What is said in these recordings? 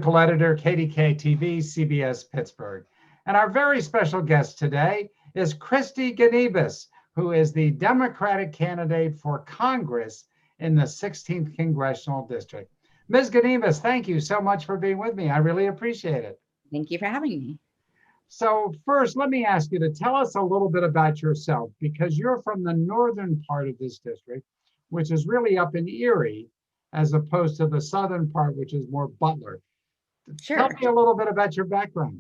local editor, KDK TV, CBS Pittsburgh. And our very special guest today is Kristy Gnibus, who is the Democratic candidate for Congress in the 16th Congressional District. Ms. Gnibus, thank you so much for being with me. I really appreciate it. Thank you for having me. So first, let me ask you to tell us a little bit about yourself, because you're from the northern part of this district, which is really up in Erie, as opposed to the southern part, which is more Butler. Sure. Tell me a little bit about your background.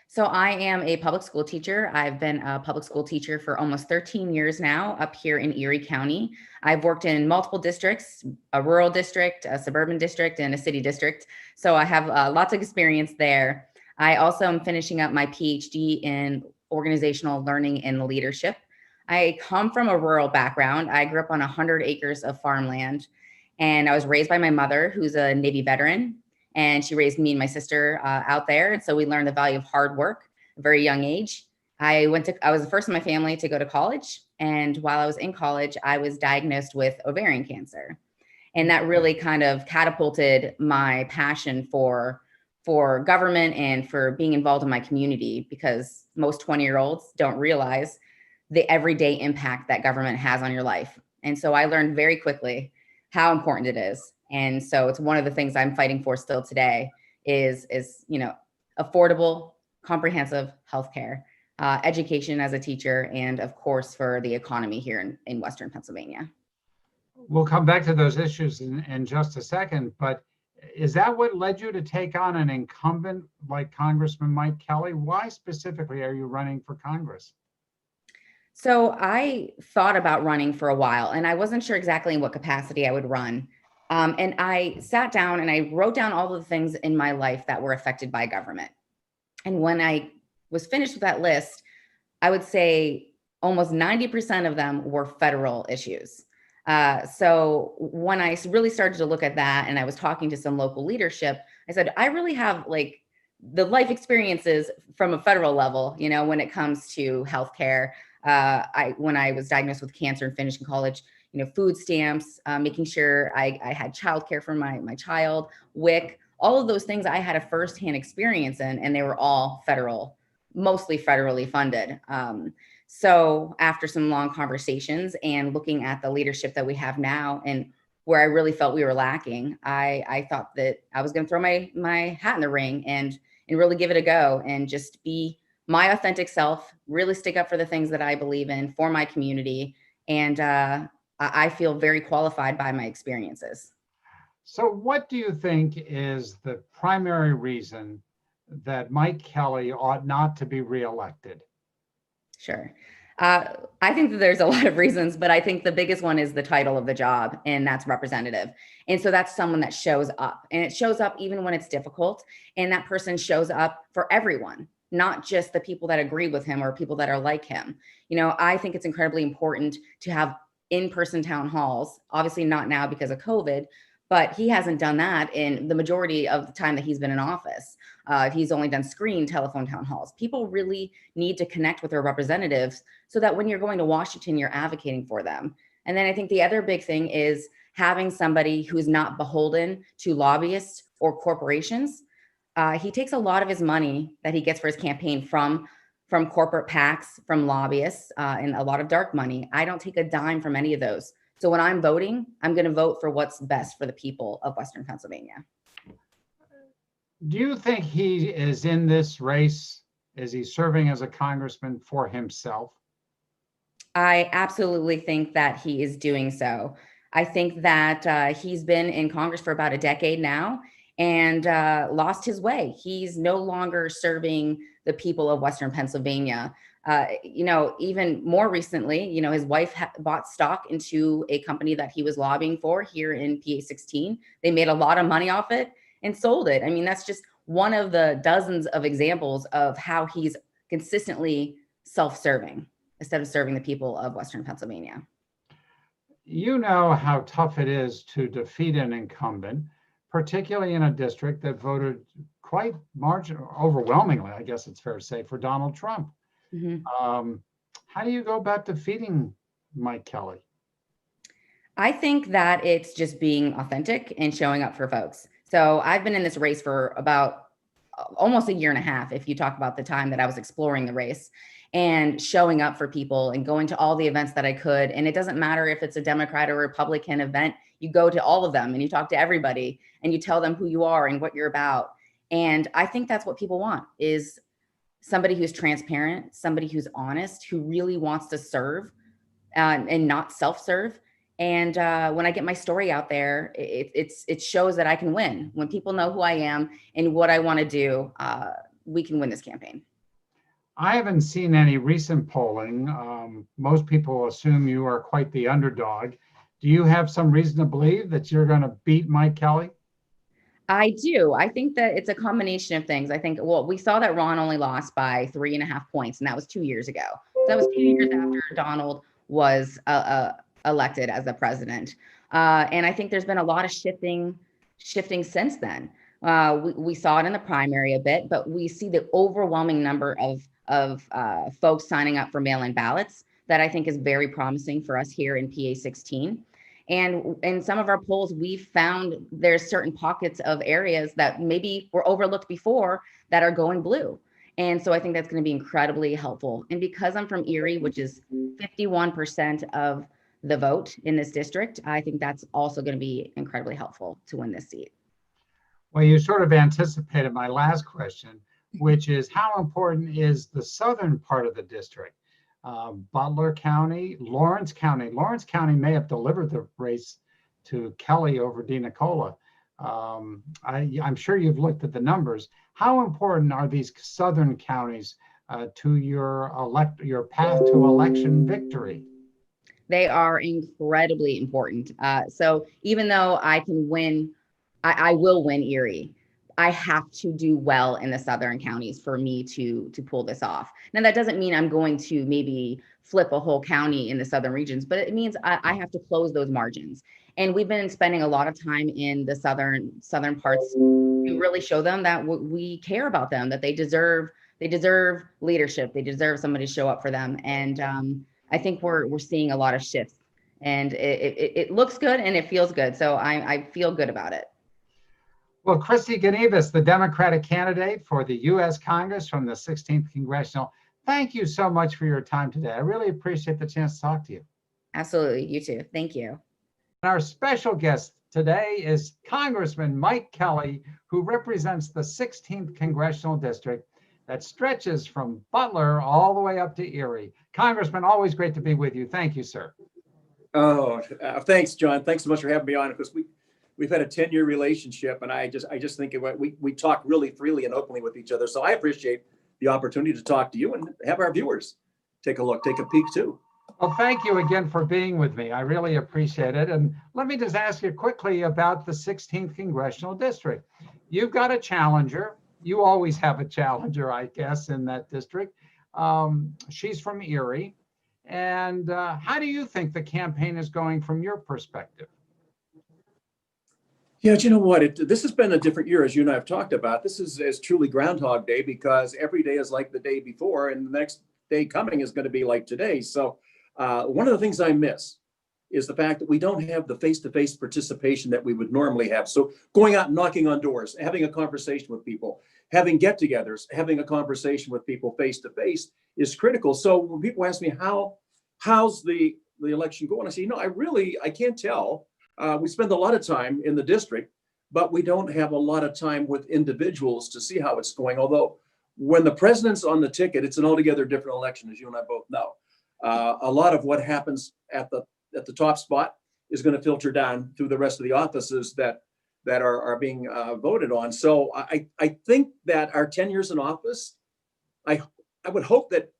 So I am a public school teacher. I've been a public school teacher for almost 13 years now up here in Erie County. I've worked in multiple districts, a rural district, a suburban district, and a city district. So I have lots of experience there. I also am finishing up my PhD in organizational learning and leadership. I come from a rural background. I grew up on 100 acres of farmland, and I was raised by my mother, who's a Navy veteran, and she raised me and my sister out there. And so we learned the value of hard work at a very young age. I was the first in my family to go to college. And while I was in college, I was diagnosed with ovarian cancer. And that really kind of catapulted my passion for government and for being involved in my community, because most 20-year-olds don't realize the everyday impact that government has on your life. And so I learned very quickly how important it is. And so it's one of the things I'm fighting for still today is affordable, comprehensive healthcare, education as a teacher, and of course for the economy here in Western Pennsylvania. We'll come back to those issues in just a second, but is that what led you to take on an incumbent like Congressman Mike Kelly? Why specifically are you running for Congress? So I thought about running for a while, and I wasn't sure exactly in what capacity I would run. And I sat down and I wrote down all of the things in my life that were affected by government. And when I was finished with that list, I would say almost 90% of them were federal issues. So when I really started to look at that and I was talking to some local leadership, I said, I really have like the life experiences from a federal level, when it comes to healthcare. When I was diagnosed with cancer and finishing college, food stamps, making sure I had childcare for my child, WIC, all of those things I had a firsthand experience in, and they were all mostly federally funded. So after some long conversations and looking at the leadership that we have now and where I really felt we were lacking, I thought that I was going to throw my hat in the ring and really give it a go and just be my authentic self, really stick up for the things that I believe in for my community. And I feel very qualified by my experiences. So what do you think is the primary reason that Mike Kelly ought not to be reelected? Sure. I think that there's a lot of reasons, but I think the biggest one is the title of the job, and that's representative. And so that's someone that shows up, and it shows up even when it's difficult. And that person shows up for everyone, not just the people that agree with him or people that are like him. I think it's incredibly important to have in-person town halls, obviously not now because of COVID, but he hasn't done that in the majority of the time that he's been in office. He's only done screen telephone town halls. People really need to connect with their representatives so that when you're going to Washington, you're advocating for them. And then I think the other big thing is having somebody who's not beholden to lobbyists or corporations. He takes a lot of his money that he gets for his campaign from corporate PACs, from lobbyists, and a lot of dark money. I don't take a dime from any of those. So when I'm voting, I'm going to vote for what's best for the people of Western Pennsylvania. Do you think he is in this race? Is he serving as a congressman for himself? I absolutely think that he is doing so. I think that he's been in Congress for about a decade now and lost his way. He's no longer serving the people of Western Pennsylvania. Even more recently, his wife bought stock into a company that he was lobbying for here in PA 16. They made a lot of money off it and sold it. I mean, that's just one of the dozens of examples of how he's consistently self-serving instead of serving the people of Western Pennsylvania. You know how tough it is to defeat an incumbent, particularly in a district that voted quite overwhelmingly, I guess it's fair to say, for Donald Trump. Mm-hmm. How do you go about defeating Mike Kelly? I think that it's just being authentic and showing up for folks. So I've been in this race for about almost a year and a half, if you talk about the time that I was exploring the race and showing up for people and going to all the events that I could. And it doesn't matter if it's a Democrat or Republican event, you go to all of them and you talk to everybody and you tell them who you are and what you're about. And I think that's what people want, is somebody who's transparent, somebody who's honest, who really wants to serve and not self-serve. And when I get my story out there, it shows that I can win. When people know who I am and what I want to do, we can win this campaign. I haven't seen any recent polling. Most people assume you are quite the underdog. Do you have some reason to believe that you're going to beat Mike Kelly? I do. I think that it's a combination of things. I think, well, we saw that Ron only lost by 3.5 points, and that was 2 years ago. That was 2 years after Donald was elected as the president. And I think there's been a lot of shifting since then. We saw it in the primary a bit, but we see the overwhelming number of folks signing up for mail-in ballots that I think is very promising for us here in PA 16. And in some of our polls, we've found there's certain pockets of areas that maybe were overlooked before that are going blue. And so I think that's going to be incredibly helpful. And because I'm from Erie, which is 51% of the vote in this district, I think that's also going to be incredibly helpful to win this seat. Well, you sort of anticipated my last question, which is how important is the southern part of the district? Butler County, Lawrence County. Lawrence County may have delivered the race to Kelly over DeNicola. I'm sure you've looked at the numbers. How important are these southern counties to your path to election victory? They are incredibly important. So even though I can win, I will win Erie, I have to do well in the southern counties for me to pull this off. Now, that doesn't mean I'm going to maybe flip a whole county in the southern regions, but it means I have to close those margins. And we've been spending a lot of time in the southern parts to really show them that we care about them, that they deserve leadership, they deserve somebody to show up for them. And I think we're seeing a lot of shifts, and it looks good and it feels good. So I feel good about it. Well, Kristy Gnibus, the Democratic candidate for the U.S. Congress from the 16th Congressional, thank you so much for your time today. I really appreciate the chance to talk to you. Absolutely. You too. Thank you. Our special guest today is Congressman Mike Kelly, who represents the 16th Congressional District that stretches from Butler all the way up to Erie. Congressman, always great to be with you. Thank you, sir. Oh, thanks, John. Thanks so much for having me on. Because we've had a 10-year relationship, and I just think we talk really freely and openly with each other. So I appreciate the opportunity to talk to you and have our viewers take a peek too. Well, thank you again for being with me. I really appreciate it. And let me just ask you quickly about the 16th Congressional District. You've got a challenger. You always have a challenger, I guess, in that district. She's from Erie. And how do you think the campaign is going from your perspective? Yeah, you know what? This has been a different year, as you and I have talked about. This is truly Groundhog Day, because every day is like the day before, and the next day coming is going to be like today. So one of the things I miss is the fact that we don't have the face-to-face participation that we would normally have. So going out and knocking on doors, having a conversation with people, having get-togethers, having a conversation with people face-to-face is critical. So when people ask me how's the election going, I say, I can't tell. We spend a lot of time in the district, but we don't have a lot of time with individuals to see how it's going. Although when the president's on the ticket, it's an altogether different election, as you and I both know. A lot of what happens at the top spot is going to filter down through the rest of the offices that are being voted on. So I think that our 10 years in office, I would hope that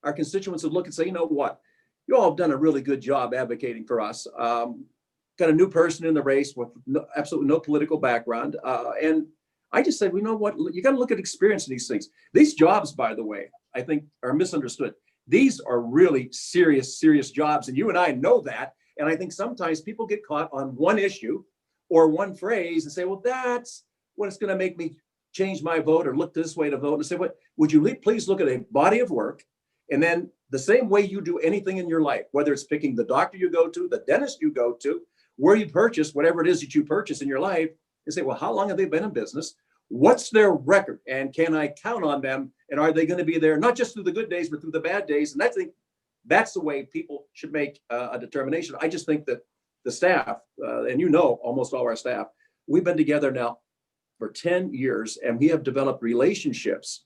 our constituents would look and say, you know what, you all have done a really good job advocating for us. Got a new person in the race with absolutely no political background. And I just said, you know what, you got to look at experience in these things. These jobs, by the way, I think are misunderstood. These are really serious jobs. And you and I know that. And I think sometimes people get caught on one issue or one phrase and say, well, that's what it's going to make me change my vote or look this way to vote. And say, what would you please look at a body of work? And then the same way you do anything in your life, whether it's picking the doctor you go to, the dentist you go to, where you purchase whatever it is that you purchase in your life, and say, well, how long have they been in business? What's their record? And can I count on them? And are they going to be there, not just through the good days, but through the bad days? And I think that's the way people should make a determination. I just think that the staff, and you know, almost all our staff, we've been together now for 10 years, and we have developed relationships,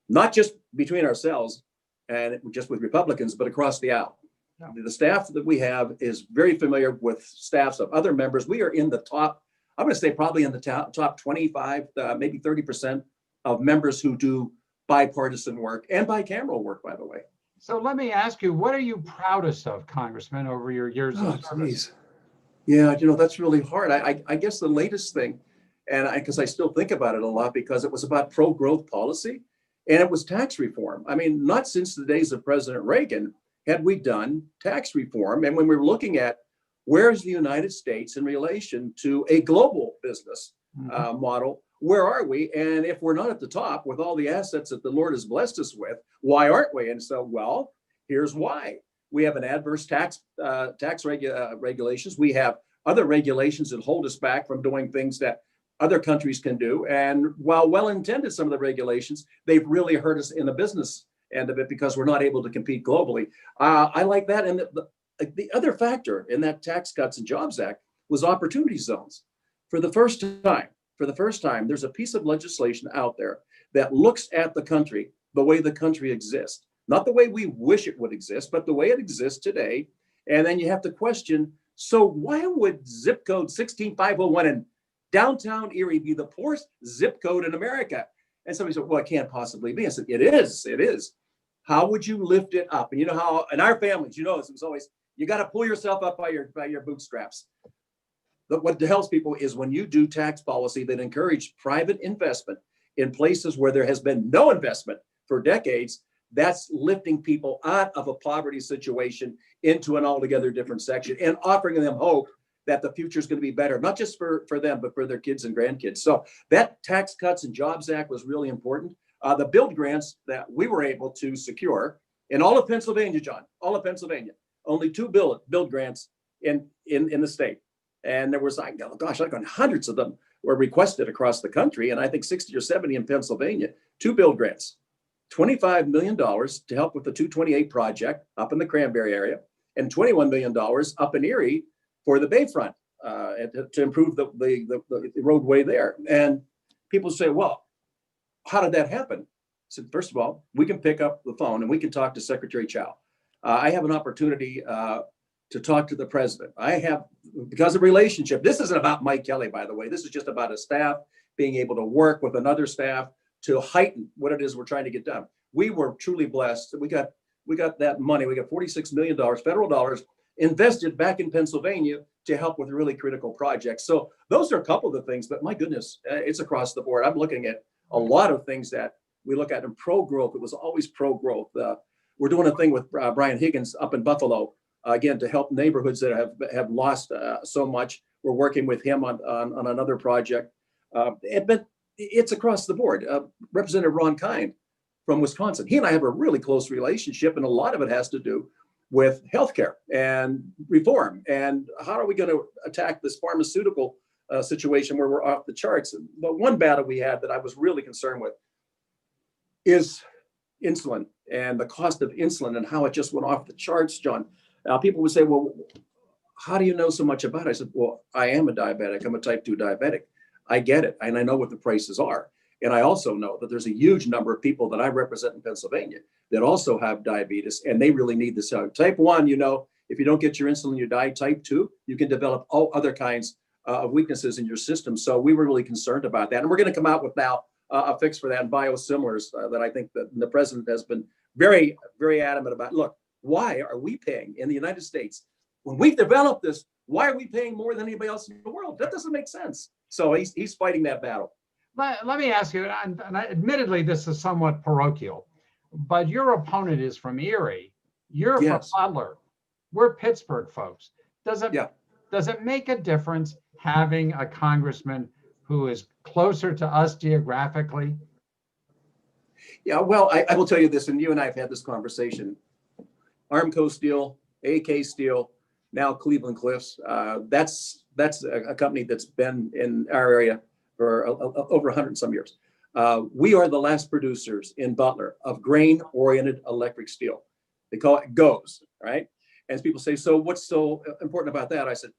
not just between ourselves and just with Republicans, but across the aisle. No. The staff that we have is very familiar with staffs of other members. We are in the top, I'm going to say probably in the top 25, maybe 30% of members who do bipartisan work and bicameral work, by the way. So let me ask you, what are you proudest of, Congressman, over your years of service? Geez. Yeah, you know, that's really hard. I guess the latest thing, and because I still think about it a lot, because it was about pro-growth policy and it was tax reform. I mean, not since the days of President Reagan had we done tax reform. And when we were looking at where's the United States in relation to a global business model, where are we? And if we're not at the top with all the assets that the Lord has blessed us with, why aren't we? And so, well, here's why. We have an adverse tax regulations. We have other regulations that hold us back from doing things that other countries can do. And while well-intended, some of the regulations, they've really hurt us in the business end of it because we're not able to compete globally. I like that. And the other factor in that Tax Cuts and Jobs Act was opportunity zones. For the first time, there's a piece of legislation out there that looks at the country the way the country exists. Not the way we wish it would exist, but the way it exists today. And then you have to question, so why would zip code 16501 in downtown Erie be the poorest zip code in America? And somebody said, well, it can't possibly be. I said, it is. How would you lift it up? And you know how, in our families, you know, it was always, you got to pull yourself up by your bootstraps. But what helps people is when you do tax policy that encourage private investment in places where there has been no investment for decades, that's lifting people out of a poverty situation into an altogether different section and offering them hope that the future is going to be better, not just for them, but for their kids and grandkids. So that Tax Cuts and Jobs Act was really important. The build grants that we were able to secure in all of Pennsylvania, John, all of Pennsylvania, only 2 build grants in the state. And there was, like hundreds of them were requested across the country. And I think 60 or 70 in Pennsylvania, 2 build grants. $25 million to help with the 228 project up in the Cranberry area, and $21 million up in Erie for the Bayfront to improve the roadway there. And people say, well, how did that happen? I said, first of all, we can pick up the phone and we can talk to Secretary Chow. I have an opportunity to talk to the president. I have, because of relationship, this isn't about Mike Kelly, by the way. This is just about a staff being able to work with another staff to heighten what it is we're trying to get done. We were truly blessed. We got that money. We got $46 million, federal dollars, invested back in Pennsylvania to help with really critical projects. So those are a couple of the things, but my goodness, it's across the board. I'm looking at a lot of things that we look at in pro-growth. It was always pro-growth. We're doing a thing with Brian Higgins up in Buffalo, again, to help neighborhoods that have lost so much. We're working with him on another project. But it's across the board. Representative Ron Kind from Wisconsin, he and I have a really close relationship, and a lot of it has to do with healthcare and reform. And how are we going to attack this pharmaceutical situation where we're off the charts? But one battle we had that I was really concerned with is insulin and the cost of insulin and how it just went off the charts, John. People would say, well, how do you know so much about it? I said, well, I am a diabetic. I'm a type 2 diabetic. I get it. And I know what the prices are. And I also know that there's a huge number of people that I represent in Pennsylvania that also have diabetes, and they really need this help. Type 1, you know, if you don't get your insulin, you die. Type 2, you can develop all other kinds of weaknesses in your system. So we were really concerned about that. And we're going to come out with now a fix for that, and biosimilars that I think that the president has been very, very adamant about. Look, why are we paying in the United States? When we've developed this, why are we paying more than anybody else in the world? That doesn't make sense. So he's fighting that battle. Let me ask you, and admittedly, this is somewhat parochial, but your opponent is from Erie. You're from Butler. We're Pittsburgh folks. Does it make a difference having a congressman who is closer to us geographically? Yeah, well, I will tell you this, and you and I have had this conversation. Armco Steel, AK Steel, now Cleveland Cliffs. That's that's a company that's been in our area for over 100 and some years. We are the last producers in Butler of grain-oriented electric steel. They call it GOES, right? And people say, so what's so important about that? I said,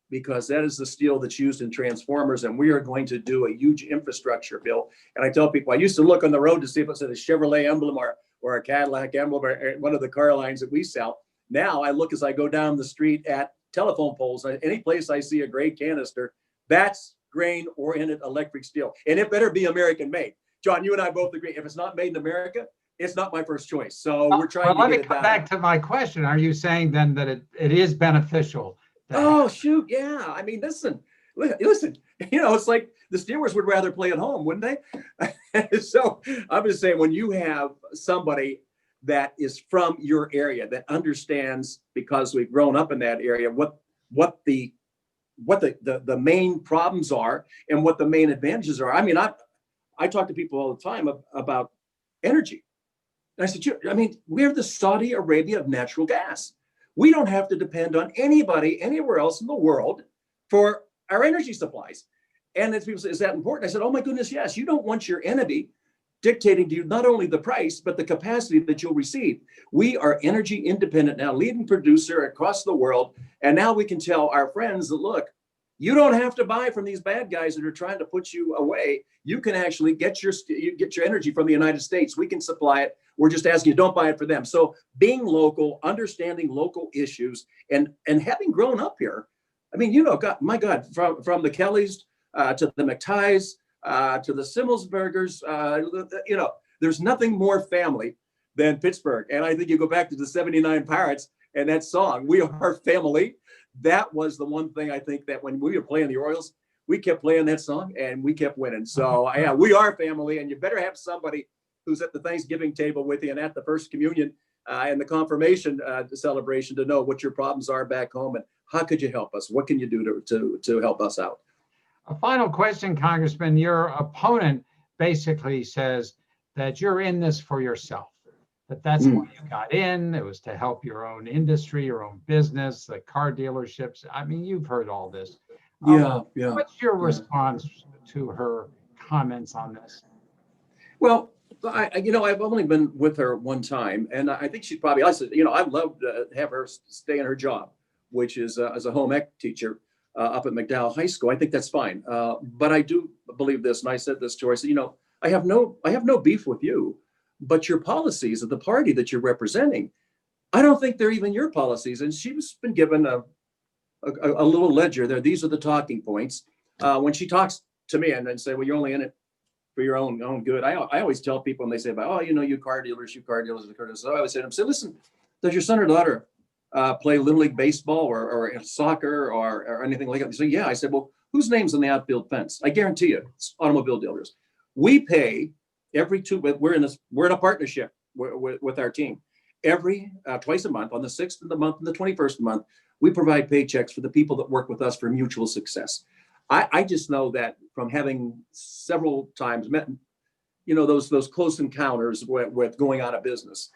because that is the steel that's used in transformers, and we are going to do a huge infrastructure bill. And I tell people, I used to look on the road to see if it said a Chevrolet emblem or a Cadillac emblem or one of the car lines that we sell. Now I look as I go down the street at telephone poles, any place I see a gray canister, that's grain-oriented electric steel. And it better be American made. John, you and I both agree, if it's not made in America, it's not my first choice. So we're trying to let get me it come down. back to my question. Are you saying then that it is beneficial? Oh, shoot. Yeah. I mean, listen, it's like the Steelers would rather play at home, wouldn't they? So I'm just saying, when you have somebody that is from your area that understands, because we've grown up in that area, what the main problems are and what the main advantages are. I mean, I talk to people all the time about energy. And I said, we're the Saudi Arabia of natural gas. We don't have to depend on anybody anywhere else in the world for our energy supplies. And as people say, is that important? I said, oh my goodness, yes. You don't want your enemy dictating to you not only the price, but the capacity that you'll receive. We are energy independent now, leading producer across the world. And now we can tell our friends that, look, you don't have to buy from these bad guys that are trying to put you away. You can actually get your energy from the United States. We can supply it. We're just asking you, don't buy it for them. So being local, understanding local issues, and having grown up here, I mean, my God, from the Kellys to the McTies to the Simmelsbergers, there's nothing more family than Pittsburgh. And I think you go back to the 79 Pirates and that song, "We Are Family." That was the one thing I think that when we were playing the Orioles, we kept playing that song and we kept winning. So yeah, we are family, and you better have somebody who's at the Thanksgiving table with you and at the first communion and the confirmation celebration to know what your problems are back home and how could you help us? What can you do to help us out? A final question, Congressman. Your opponent basically says that you're in this for yourself, that's why you got in. It was to help your own industry, your own business, the car dealerships. I mean, you've heard all this. Yeah. What's your response to her comments on this? Well, I've only been with her one time, and I think she'd probably, I said, I'd love to have her stay in her job, which is as a home ec teacher up at McDowell High School. I think that's fine. But I do believe this, and I said this to her. I said, I have no beef with you, but your policies of the party that you're representing, I don't think they're even your policies. And she's been given a little ledger there. These are the talking points. When she talks to me and then say, well, you're only in it for your own good. I always tell people, and they say about, you car dealers. So I always say to them, listen, does your son or daughter play Little League baseball or soccer or anything like that? They say, yeah. I said, well, whose name's on the outfield fence? I guarantee you, it's automobile dealers. We pay every we're in a partnership with our team. Every twice a month, on the 6th of the month and the 21st of the month, we provide paychecks for the people that work with us for mutual success. I just know that from having several times met, those close encounters with going out of business,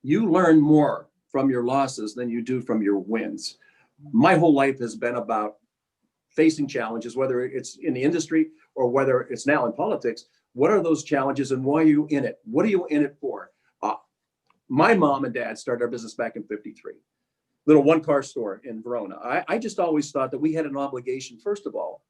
you learn more from your losses than you do from your wins. My whole life has been about facing challenges, whether it's in the industry or whether it's now in politics. What are those challenges and why are you in it? What are you in it for? My mom and dad started our business back in '53, little one-car store in Verona. I just always thought that we had an obligation, first of all,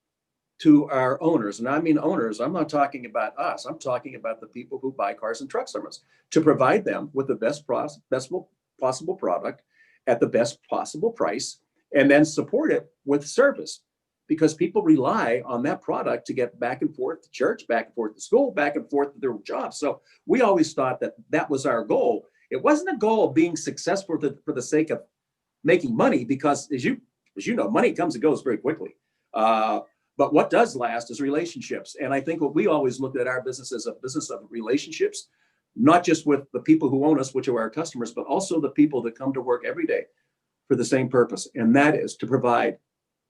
to our owners. And I mean owners, I'm not talking about us. I'm talking about the people who buy cars and trucks from us, to provide them with the best possible product at the best possible price, and then support it with service. Because people rely on that product to get back and forth to church, back and forth to school, back and forth to their jobs. So we always thought that was our goal. It wasn't a goal of being successful for the sake of making money, because as you know, money comes and goes very quickly. But what does last is relationships. And I think what we always looked at our business as a business of relationships, not just with the people who own us, which are our customers, but also the people that come to work every day for the same purpose. And that is to provide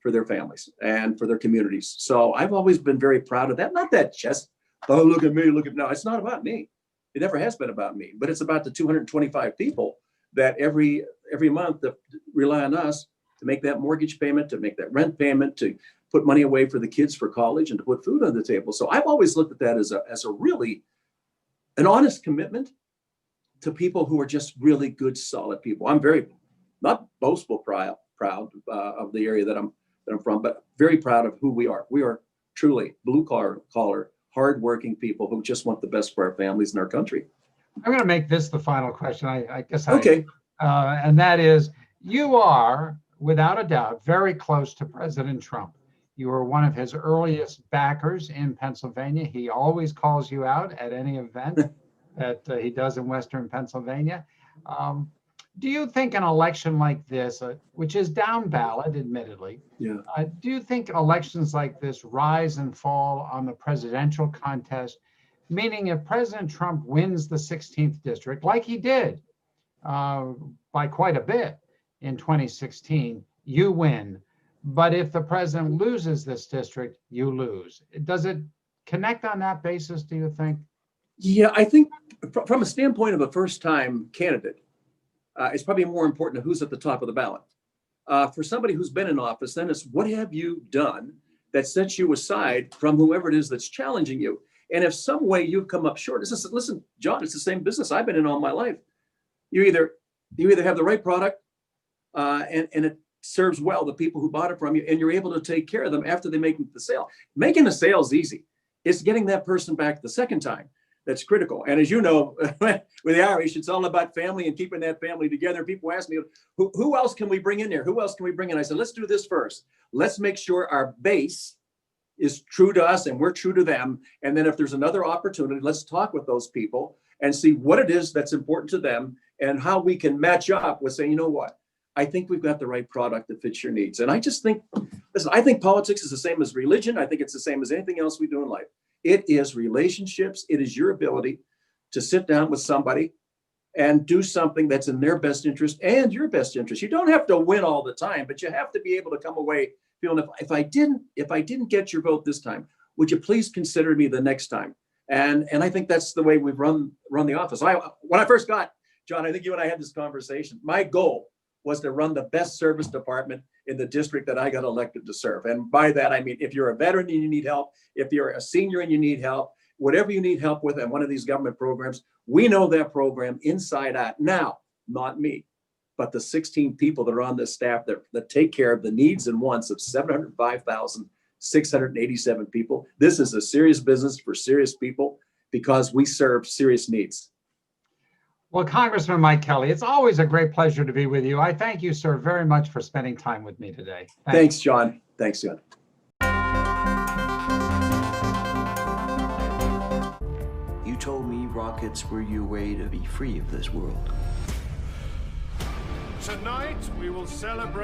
for their families and for their communities. So I've always been very proud of that. Not that just, oh, look at me, no, it's not about me. It never has been about me, but it's about the 225 people that every month that rely on us to make that mortgage payment, to make that rent payment, to put money away for the kids for college, and to put food on the table. So I've always looked at that as a really an honest commitment to people who are just really good, solid people. I'm very not boastful, proud of the area that I'm from, but very proud of who we are. We are truly blue collar, hardworking people who just want the best for our families and our country. I'm going to make this the final question. I guess. Okay. And that is, you are, without a doubt, very close to President Trump. You were one of his earliest backers in Pennsylvania. He always calls you out at any event that he does in Western Pennsylvania. Do you think an election like this, which is down ballot, admittedly, do you think elections like this rise and fall on the presidential contest? Meaning, if President Trump wins the 16th district, like he did by quite a bit in 2016, you win. But if the president loses this district, you lose. Does it connect on that basis, do you think? Yeah, I think from a standpoint of a first-time candidate, it's probably more important who's at the top of the ballot. For somebody who's been in office, then it's what have you done that sets you aside from whoever it is that's challenging you? And if some way you've come up short, listen, John, it's the same business I've been in all my life. You either have the right product and it serves well the people who bought it from you, and you're able to take care of them after they make the sale. Making a sale is easy. It's getting that person back the second time that's critical. And as you know, with the Irish, it's all about family and keeping that family together. People ask me, who else can we bring in there? Who else can we bring in? I said, let's do this first. Let's make sure our base is true to us and we're true to them. And then if there's another opportunity, let's talk with those people and see what it is that's important to them and how we can match up with saying, you know what? I think we've got the right product that fits your needs. And I just think, listen, I think politics is the same as religion. I think it's the same as anything else we do in life. It is relationships. It is your ability to sit down with somebody and do something that's in their best interest and your best interest. You don't have to win all the time, but you have to be able to come away feeling, if I didn't get your vote this time, would you please consider me the next time? And I think that's the way we've run the office. When I first got, John, I think you and I had this conversation. My goal was to run the best service department in the district that I got elected to serve. And by that, I mean, if you're a veteran and you need help, if you're a senior and you need help, whatever you need help with in one of these government programs, we know that program inside out. Now, not me, but the 16 people that are on this staff that take care of the needs and wants of 705,687 people. This is a serious business for serious people because we serve serious needs. Well, Congressman Mike Kelly, it's always a great pleasure to be with you. I thank you, sir, very much for spending time with me today. Thanks, John. Thanks, John. You told me rockets were your way to be free of this world. Tonight, we will celebrate